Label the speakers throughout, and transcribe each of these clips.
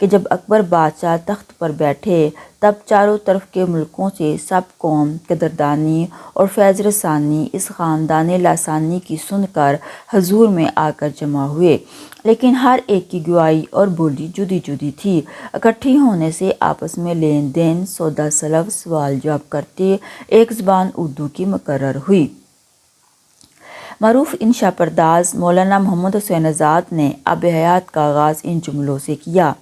Speaker 1: کہ جب اکبر بادشاہ تخت پر بیٹھے تب چاروں طرف کے ملکوں سے سب قوم قدردانی اور فیض رسانی اس خاندان لاسانی کی سن کر حضور میں آ کر جمع ہوئے، لیکن ہر ایک کی گواہی اور بولی جدی جدی تھی۔ اکٹھی ہونے سے آپس میں لین دین، سودا سلف، سوال جواب کرتے ایک زبان اردو کی مقرر ہوئی۔ معروف انشا پرداز مولانا محمد حسین آزاد نے آب حیات کا آغاز ان جملوں سے کیا: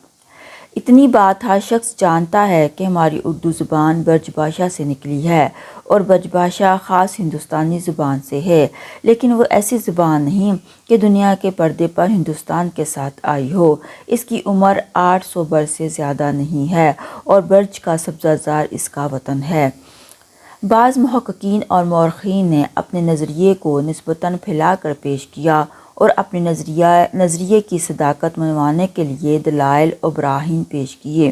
Speaker 1: اتنی بات ہر شخص جانتا ہے کہ ہماری اردو زبان برج بھاشا سے نکلی ہے اور برج بھاشا خاص ہندوستانی زبان سے ہے، لیکن وہ ایسی زبان نہیں کہ دنیا کے پردے پر ہندوستان کے ساتھ آئی ہو۔ اس کی عمر 800 برس سے زیادہ نہیں ہے اور برج کا سبزہ زار اس کا وطن ہے۔ بعض محققین اور مورخین نے اپنے نظریے کو نسبتاً پھیلا کر پیش کیا اور اپنے نظریے کی صداقت منوانے کے لیے دلائل و براہین پیش کیے۔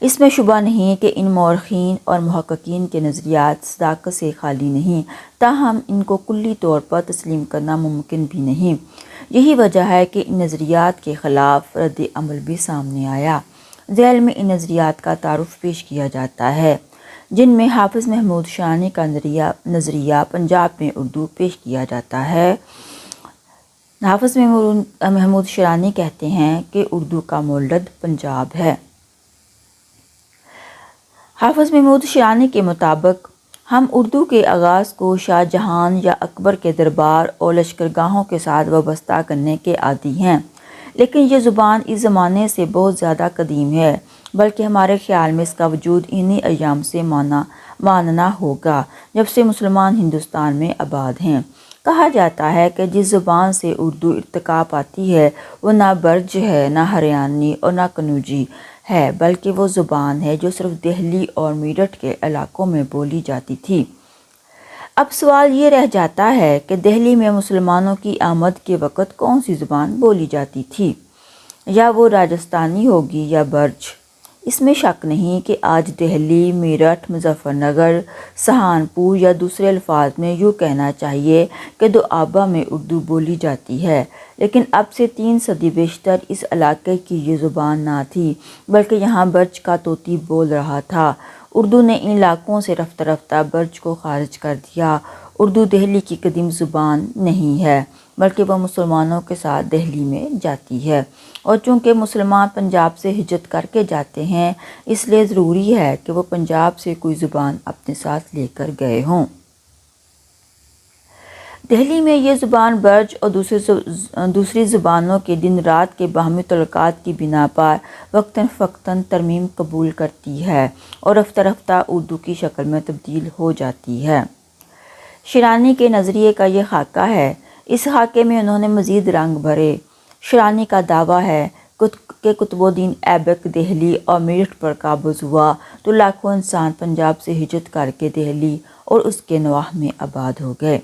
Speaker 1: اس میں شبہ نہیں کہ ان مورخین اور محققین کے نظریات صداقت سے خالی نہیں، تاہم ان کو کلی طور پر تسلیم کرنا ممکن بھی نہیں۔ یہی وجہ ہے کہ ان نظریات کے خلاف رد عمل بھی سامنے آیا۔ ذیل میں ان نظریات کا تعارف پیش کیا جاتا ہے، جن میں حافظ محمود شیرانی کا نظریہ پنجاب میں اردو پیش کیا جاتا ہے۔ حافظ محمود شیرانی کہتے ہیں کہ اردو کا مولد پنجاب ہے۔ حافظ محمود شیرانی کے مطابق ہم اردو کے آغاز کو شاہ جہان یا اکبر کے دربار اور لشکرگاہوں کے ساتھ وابستہ کرنے کے عادی ہیں، لیکن یہ زبان اس زمانے سے بہت زیادہ قدیم ہے، بلکہ ہمارے خیال میں اس کا وجود انہی ایام سے ماننا ہوگا جب سے مسلمان ہندوستان میں آباد ہیں۔ کہا جاتا ہے کہ جس زبان سے اردو ارتقا پاتی ہے وہ نہ برج ہے، نہ ہریانوی اور نہ قنوجی ہے، بلکہ وہ زبان ہے جو صرف دہلی اور میرٹھ کے علاقوں میں بولی جاتی تھی۔ اب سوال یہ رہ جاتا ہے کہ دہلی میں مسلمانوں کی آمد کے وقت کون سی زبان بولی جاتی تھی؟ یا وہ راجستھانی ہوگی یا برج۔ اس میں شک نہیں کہ آج دہلی، میرٹھ، مظفر نگر، سہارنپور یا دوسرے الفاظ میں یوں کہنا چاہیے کہ دوآبہ میں اردو بولی جاتی ہے، لیکن اب سے 3 صدی بیشتر اس علاقے کی یہ زبان نہ تھی، بلکہ یہاں برج کا طوطی بول رہا تھا۔ اردو نے ان علاقوں سے رفتہ رفتہ برج کو خارج کر دیا۔ اردو دہلی کی قدیم زبان نہیں ہے، بلکہ وہ مسلمانوں کے ساتھ دہلی میں جاتی ہے، اور چونکہ مسلمان پنجاب سے ہجرت کر کے جاتے ہیں، اس لیے ضروری ہے کہ وہ پنجاب سے کوئی زبان اپنے ساتھ لے کر گئے ہوں۔ دہلی میں یہ زبان برج اور دوسری زبانوں کے دن رات کے باہمی تعلقات کی بنا پر وقتاً فوقتاً ترمیم قبول کرتی ہے اور رفتہ رفتہ اردو کی شکل میں تبدیل ہو جاتی ہے۔ شیرانی کے نظریے کا یہ خاکہ ہے۔ اس خاکے میں انہوں نے مزید رنگ بھرے۔ شیرانی کا دعویٰ ہے کہ قطب الدین ایبک دہلی اور میرٹھ پر قابض ہوا تو لاکھوں انسان پنجاب سے ہجرت کر کے دہلی اور اس کے نواح میں آباد ہو گئے۔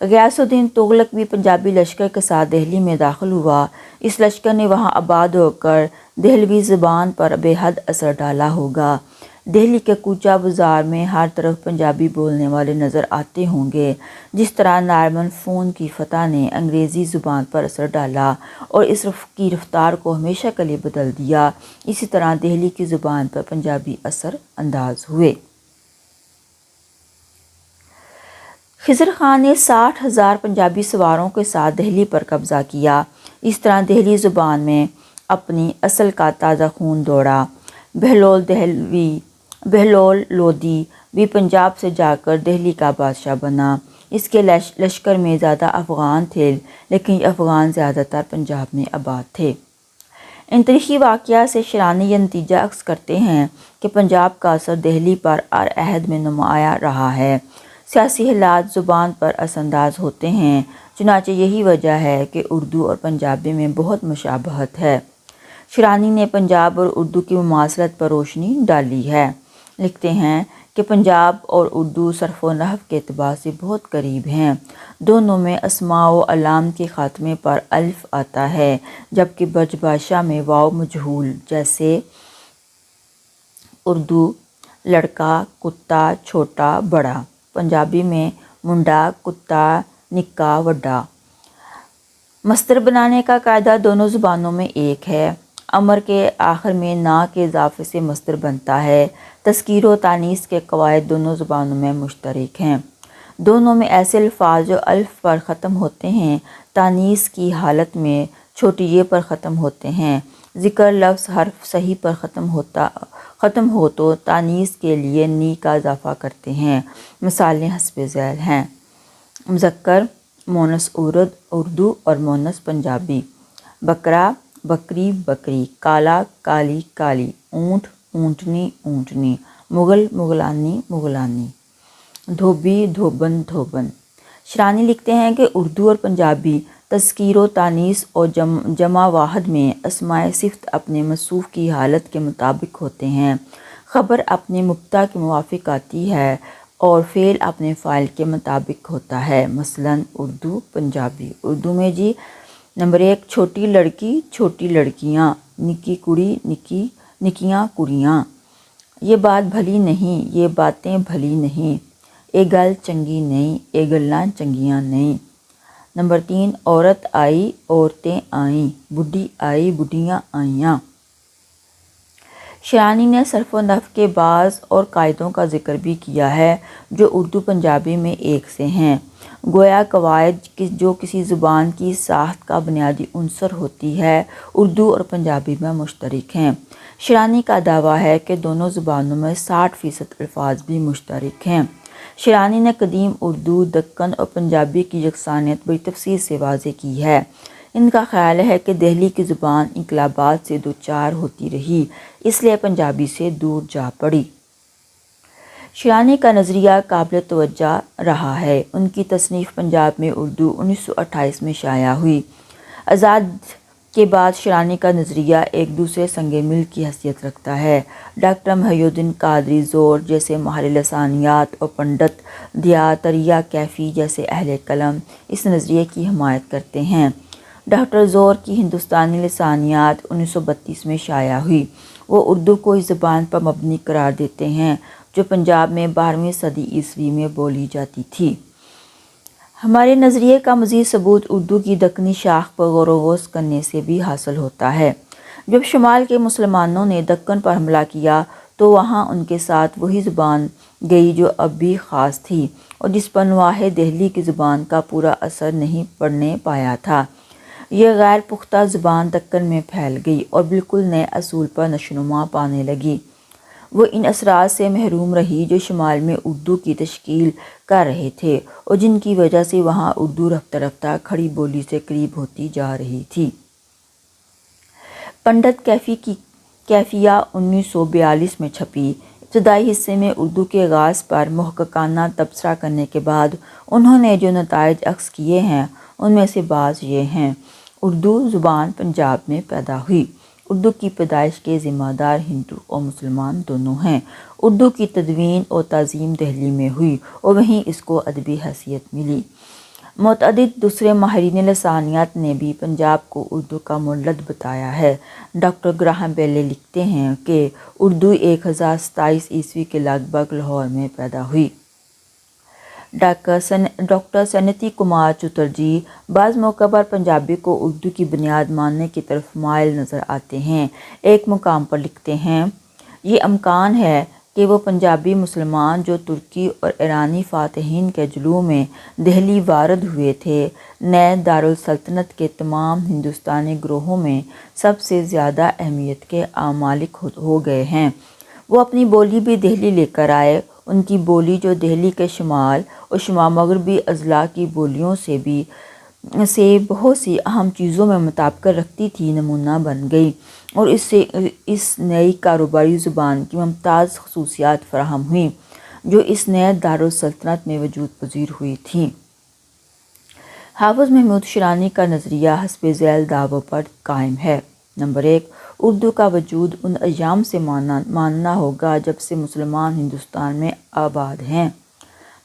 Speaker 1: غیاث الدین تغلق بھی پنجابی لشکر کے ساتھ دہلی میں داخل ہوا۔ اس لشکر نے وہاں آباد ہو کر دہلوی زبان پر بے حد اثر ڈالا ہوگا۔ دہلی کے کوچہ بازار میں ہر طرف پنجابی بولنے والے نظر آتے ہوں گے۔ جس طرح نارمن فون کی فتح نے انگریزی زبان پر اثر ڈالا اور اس کی رفتار کو ہمیشہ کے لیے بدل دیا، اسی طرح دہلی کی زبان پر پنجابی اثر انداز ہوئے۔ خضر خان نے 60,000 پنجابی سواروں کے ساتھ دہلی پر قبضہ کیا۔ اس طرح دہلی زبان میں اپنی اصل کا تازہ خون دوڑا۔ بہلول لودھی بھی پنجاب سے جا کر دہلی کا بادشاہ بنا۔ اس کے لشکر میں زیادہ افغان تھے، لیکن یہ افغان زیادہ تر پنجاب میں آباد تھے۔ ان تاریخی واقعات سے شیرانی یہ نتیجہ اخذ کرتے ہیں کہ پنجاب کا اثر دہلی پر ہر عہد میں نمایاں رہا ہے۔ سیاسی حالات زبان پر اثر انداز ہوتے ہیں، چنانچہ یہی وجہ ہے کہ اردو اور پنجابی میں بہت مشابہت ہے۔ شیرانی نے پنجاب اور اردو کی مماثلت پر روشنی ڈالی ہے۔ لکھتے ہیں کہ پنجاب اور اردو صرف و نحو کے اعتبار سے بہت قریب ہیں۔ دونوں میں اسماء و اعلام کے خاتمے پر الف آتا ہے، جبکہ برج بھاشا میں واو مجہول جیسے اردو لڑکا، کتا، چھوٹا، بڑا، پنجابی میں منڈا، کتا، نکا، وڈا۔ مصدر بنانے کا قاعدہ دونوں زبانوں میں ایک ہے۔ امر کے آخر میں نا کے اضافے سے مصدر بنتا ہے۔ تذکیر و تانیث کے قواعد دونوں زبانوں میں مشترک ہیں۔ دونوں میں ایسے الفاظ جو الف پر ختم ہوتے ہیں تانیث کی حالت میں چھوٹی یہ پر ختم ہوتے ہیں۔ ذکر لفظ حرف صحیح پر ختم ہو تو تانیث کے لیے نی کا اضافہ کرتے ہیں۔ مثالیں حسب ذیل ہیں: مذکر مونث اردو اور مونث پنجابی، بکرا بکری بکری، کالا کالی کالی، اونٹ اونٹنی اونٹنی، مغل مغلانی مغلانی، دھوبی دھوبن دھوبن۔ شرانی لکھتے ہیں کہ اردو اور پنجابی تذکیر و تانیث اور جمع واحد میں اسماء صفت اپنے موصوف کی حالت کے مطابق ہوتے ہیں۔ خبر اپنے مبتدا کے موافق آتی ہے اور فعل اپنے فاعل کے مطابق ہوتا ہے۔ مثلاً اردو پنجابی۔ اردو میں جی نمبر 1 چھوٹی لڑکی چھوٹی لڑکیاں، نکی کڑی نکیاں کڑیاں، یہ بات بھلی نہیں یہ باتیں بھلی نہیں، اے گل چنگی نہیں اے گلاں چنگیاں نہیں۔ نمبر 3 عورت آئی عورتیں آئیں، بڈھی آئی بڈھیاں آئیاں۔ شرانی نے صرف و نحو کے بعض اور قاعدوں کا ذکر بھی کیا ہے جو اردو پنجابی میں ایک سے ہیں۔ گویا قواعد جو کسی زبان کی ساخت کا بنیادی عنصر ہوتی ہے اردو اور پنجابی میں مشترک ہیں۔ شرانی کا دعویٰ ہے کہ دونوں زبانوں میں 60% الفاظ بھی مشترک ہیں۔ شرانی نے قدیم اردو، دکن اور پنجابی کی یکسانیت بڑی تفصیل سے واضح کی ہے۔ ان کا خیال ہے کہ دہلی کی زبان انقلابات سے دوچار ہوتی رہی، اس لیے پنجابی سے دور جا پڑی۔ شرانی کا نظریہ قابل توجہ رہا ہے۔ ان کی تصنیف پنجاب میں اردو 1928 میں شائع ہوئی۔ آزاد کے بعد شرانی کا نظریہ ایک دوسرے سنگ مل کی حیثیت رکھتا ہے۔ ڈاکٹر محی الدین قادری زور جیسے ماہر لسانیات اور پنڈت دیا کیفی جیسے اہل قلم اس نظریے کی حمایت کرتے ہیں۔ ڈاکٹر زور کی ہندوستانی لسانیات 1932 میں شائع ہوئی۔ وہ اردو کو اس زبان پر مبنی قرار دیتے ہیں جو پنجاب میں 12ویں صدی عیسوی میں بولی جاتی تھی۔ ہمارے نظریے کا مزید ثبوت اردو کی دکنی شاخ پر غور و خوض کرنے سے بھی حاصل ہوتا ہے۔ جب شمال کے مسلمانوں نے دکن پر حملہ کیا تو وہاں ان کے ساتھ وہی زبان گئی جو اب بھی خاص تھی اور جس پر نواح دہلی کی زبان کا پورا اثر نہیں پڑنے پایا تھا۔ یہ غیر پختہ زبان دکن میں پھیل گئی اور بالکل نئے اصول پر نشوونما پانے لگی۔ وہ ان اثرات سے محروم رہی جو شمال میں اردو کی تشکیل کر رہے تھے اور جن کی وجہ سے وہاں اردو رفتہ رفتہ کھڑی بولی سے قریب ہوتی جا رہی تھی۔ پنڈت کیفی کی کیفیہ 1942 میں چھپی۔ ابتدائی حصے میں اردو کے آغاز پر محققانہ تبصرہ کرنے کے بعد انہوں نے جو نتائج اخذ کیے ہیں ان میں سے بعض یہ ہیں: اردو زبان پنجاب میں پیدا ہوئی۔ اردو کی پیدائش کے ذمہ دار ہندو اور مسلمان دونوں ہیں۔ اردو کی تدوین اور تعظیم دہلی میں ہوئی اور وہیں اس کو ادبی حیثیت ملی۔ متعدد دوسرے ماہرین لسانیات نے بھی پنجاب کو اردو کا مولد بتایا ہے۔ ڈاکٹر گراہم بیل لکھتے ہیں کہ اردو 1027 عیسوی کے لگ بھگ لاہور میں پیدا ہوئی۔ ڈاکٹر سنیتی کمار چٹرجی بعض موقع پر پنجابی کو اردو کی بنیاد ماننے کی طرف مائل نظر آتے ہیں۔ ایک مقام پر لکھتے ہیں: یہ امکان ہے کہ وہ پنجابی مسلمان جو ترکی اور ایرانی فاتحین کے جلوہ میں دہلی وارد ہوئے تھے نئے دارالسلطنت کے تمام ہندوستانی گروہوں میں سب سے زیادہ اہمیت کے مالک ہو گئے ہیں۔ وہ اپنی بولی بھی دہلی لے کر آئے۔ ان کی بولی جو دہلی کے شمال اور شمال مغربی اضلاع کی بولیوں سے بہت سی اہم چیزوں میں مطابقت رکھتی تھی نمونہ بن گئی اور اس سے اس نئی کاروباری زبان کی ممتاز خصوصیات فراہم ہوئیں جو اس نئے دارالسلطنت میں وجود پذیر ہوئی تھیں۔ حافظ محمود شرانی کا نظریہ حسب ذیل دعووں پر قائم ہے: نمبر 1 اردو کا وجود ان ایام سے ماننا ہوگا جب سے مسلمان ہندوستان میں آباد ہیں۔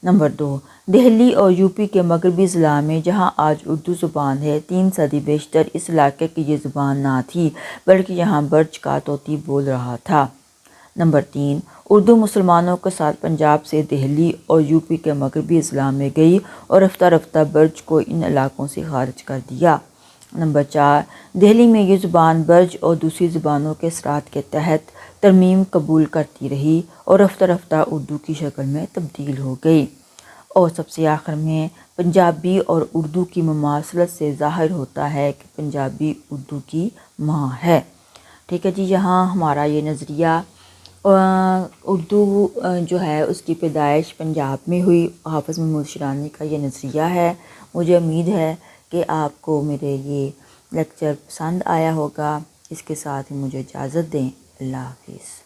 Speaker 1: نمبر 2 دہلی اور یوپی کے مغربی اضلاع میں جہاں آج اردو زبان ہے 3 صدی بیشتر اس علاقے کی یہ زبان نہ تھی بلکہ یہاں برج کا طوطی بول رہا تھا۔ نمبر 3 اردو مسلمانوں کے ساتھ پنجاب سے دہلی اور یوپی کے مغربی اضلاع میں گئی اور رفتہ رفتہ برج کو ان علاقوں سے خارج کر دیا۔ نمبر 4، دہلی میں یہ زبان برج اور دوسری زبانوں کے اثرات کے تحت ترمیم قبول کرتی رہی اور رفتہ رفتہ اردو کی شکل میں تبدیل ہو گئی۔ اور سب سے آخر میں پنجابی اور اردو کی مماثلت سے ظاہر ہوتا ہے کہ پنجابی اردو کی ماں ہے۔ ٹھیک ہے جی، یہاں ہمارا یہ نظریہ اردو جو ہے اس کی پیدائش پنجاب میں ہوئی، حافظ محمود شیرازی کا یہ نظریہ ہے۔ مجھے امید ہے کہ آپ کو میرے یہ لیکچر پسند آیا ہوگا۔ اس کے ساتھ ہی مجھے اجازت دیں۔ اللہ حافظ۔